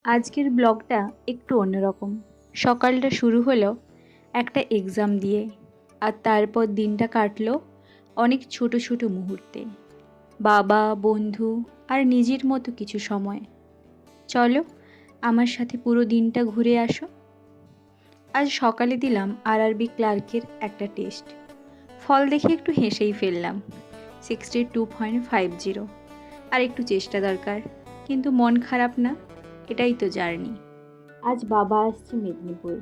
আজকের ব্লগটা একটু অন্যরকম। সকালটা শুরু হলো একটা এক্সাম দিয়ে, আর তারপর দিনটা কাটলো অনেক ছোট ছোট মুহূর্তে, বাবা, বন্ধু আর নিজের মতো কিছু সময়। চলো আমার সাথে পুরো দিনটা ঘুরে আসো। আজ সকালে দিলাম আরআরবি ক্লার্কের একটা টেস্ট। ফল দেখে একটু হেসেই ফেললাম। 62.50। আর একটু চেষ্টা দরকার, কিন্তু মন খারাপ না, এটাই তো জার্নি। আজ বাবা আসছে মেদিনীপুর,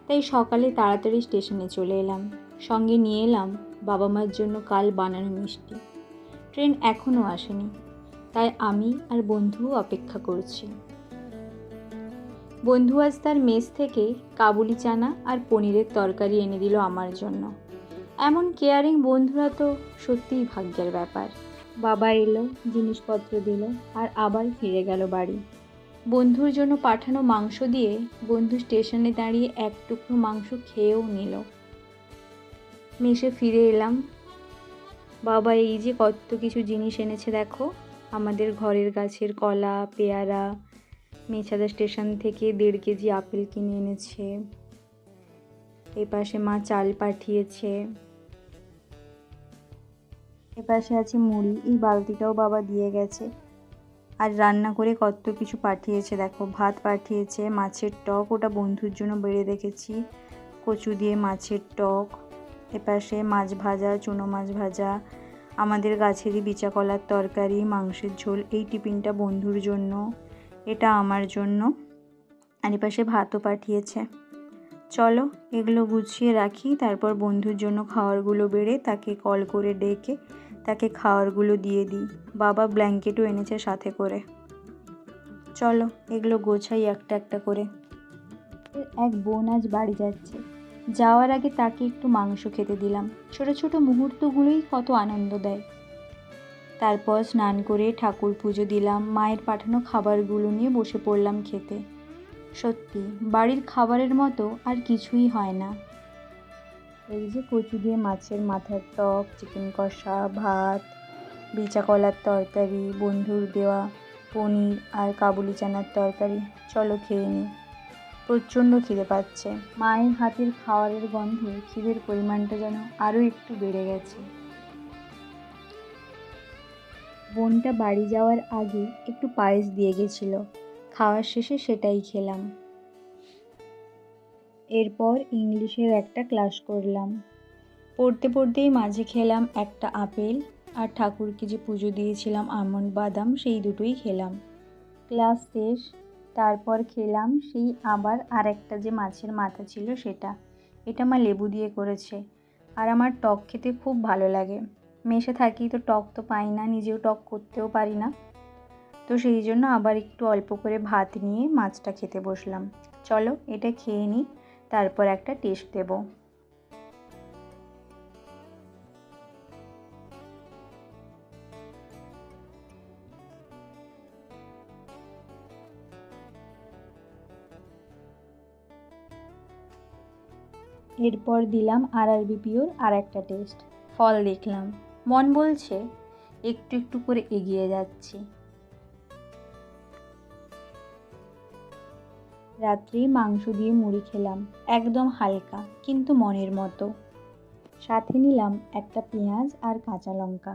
তাই সকালে তাড়াতাড়ি স্টেশনে চলে এলাম। সঙ্গে নিয়ে এলাম বাবা মার জন্য কাল বানানো মিষ্টি। ট্রেন এখনও আসেনি, তাই আমি আর বন্ধু অপেক্ষা করছি। বন্ধু আজ তার মেস থেকে কাবুলি চানা আর পনিরের তরকারি এনে দিল আমার জন্য। এমন কেয়ারিং বন্ধুরা তো সত্যিই ভাগ্যের ব্যাপার। বাবা এলো, জিনিসপত্র দিল, আর আবার ফিরে গেল বাড়ি। বন্ধুর জন্য পাঠানো মাংস দিয়ে বন্ধু স্টেশনে দাঁড়িয়ে এক টুকরো মাংস খেয়েও নিল। মেসে ফিরে এলাম। বাবা এই যে কত কিছু জিনিস এনেছে দেখো। আমাদের ঘরের গাছের কলা, পেয়ারা, মেছাদা স্টেশন থেকে 1.5 কেজি আপেল কিনে এনেছে। এপাশে মা চাল পাঠিয়েছে। এপাশে আছে মুড়ি, এই বালতিটাও বাবা দিয়ে গেছে। আর রান্না করে কত কিছু পাঠিয়েছে দেখো। ভাত পাঠিয়েছে, মাছের টক, ওটা বন্ধুর জন্য বেড়ে রেখেছি, কচু দিয়ে মাছের টক। এপাশে মাছ ভাজা, চুনো মাছ ভাজা, আমাদের গাছেরই বিচা কলার তরকারি, মাংসের ঝোল। এই টিফিনটা বন্ধুর জন্য, এটা আমার জন্য। আর এপাশে ভাতও পাঠিয়েছে। চলো এগুলো গুছিয়ে রাখি, তারপর বন্ধুর জন্য খাবারগুলো বেড়ে তাকে কল করে ডেকে তাকে খাবারগুলো দিয়ে দিই। বাবা ব্ল্যাঙ্কেটও এনেছে সাথে করে। চলো এগুলো গোছাই একটা একটা করে। এক বোন আজ বাড়ি যাচ্ছে, যাওয়ার আগে তাকে একটু মাংস খেতে দিলাম। ছোট ছোট মুহূর্তগুলোই কত আনন্দ দেয়। তারপর স্নান করে ঠাকুর পুজো দিলাম, মায়ের পাঠানো খাবারগুলো নিয়ে বসে পড়লাম খেতে। সত্যি বাড়ির খাবারের মতো আর কিছুই হয় না। এই যে কচু দিয়ে মাছের মাথার টক, চিকেন কষা, ভাত, বিচা কলার তরকারি, বন্ধুর দেওয়া পনির আর কাবুলি চানার তরকারি। চলো খেয়ে নিই, প্রচণ্ড খিদে পাচ্ছে। মায়ের হাতের খাবারের গন্ধে খিদের পরিমাণটা যেন আরও একটু বেড়ে গেছে। বোনটা বাড়ি যাওয়ার আগে একটু পায়েস দিয়ে গেছিল, খাওয়ার শেষে সেটাই খেলাম। এরপর ইংলিশের একটা ক্লাস করলাম। পড়তে পড়তেই মাঝে খেলাম একটা আপেল, আর ঠাকুরকে যে পুজো দিয়েছিলাম আমন্ড বাদাম, সেই দুটোই খেলাম। ক্লাস শেষ, তারপর খেলাম সেই আবার আর একটা যে মাছের মাথা ছিল সেটা। এটা মা লেবু দিয়ে করেছে, আর আমার টক খেতে খুব ভালো লাগে। মেসে থাকি তো টক তো পাই না, নিজেও টক করতেও পারি না, তো সেই জন্য আবার একটু অল্প করে ভাত নিয়ে মাছটা খেতে বসলাম। চলো এটা খেয়ে নিই, তারপর একটা টেস্ট দেব। এরপর দিলাম আরআরবি পিওর আর একটা টেস্ট। ফল দেখলাম, মন বলছে একটু একটু করে এগিয়ে যাচ্ছি। রাত্রি মাংস দিয়ে মুড়ি খেলাম, একদম হালকা কিন্তু মনের মতো। সাথে নিলাম একটা পেঁয়াজ আর কাঁচা লঙ্কা।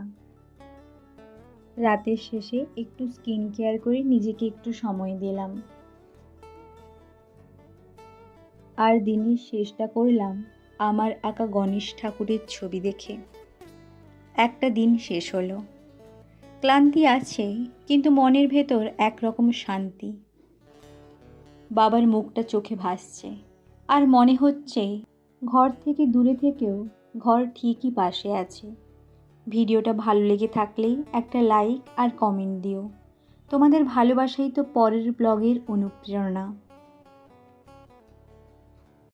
রাতের শেষে একটু স্কিন কেয়ার করে নিজেকে একটু সময় দিলাম। আর দিনের শেষটা করলাম আমার আঁকা গণেশ ঠাকুরের ছবি দেখে। একটা দিন শেষ হলো, ক্লান্তি আছে কিন্তু মনের ভেতর একরকম শান্তি। বাবার মুখটা চোখে ভাসছে, আর মনে হচ্ছে ঘর থেকে দূরে থেকেও ঘর ঠিকই পাশে আছে। ভিডিওটা ভালো লেগে থাকলেই একটা লাইক আর কমেন্ট দিও। তোমাদের ভালোবাসাই তো পরের ব্লগের অনুপ্রেরণা।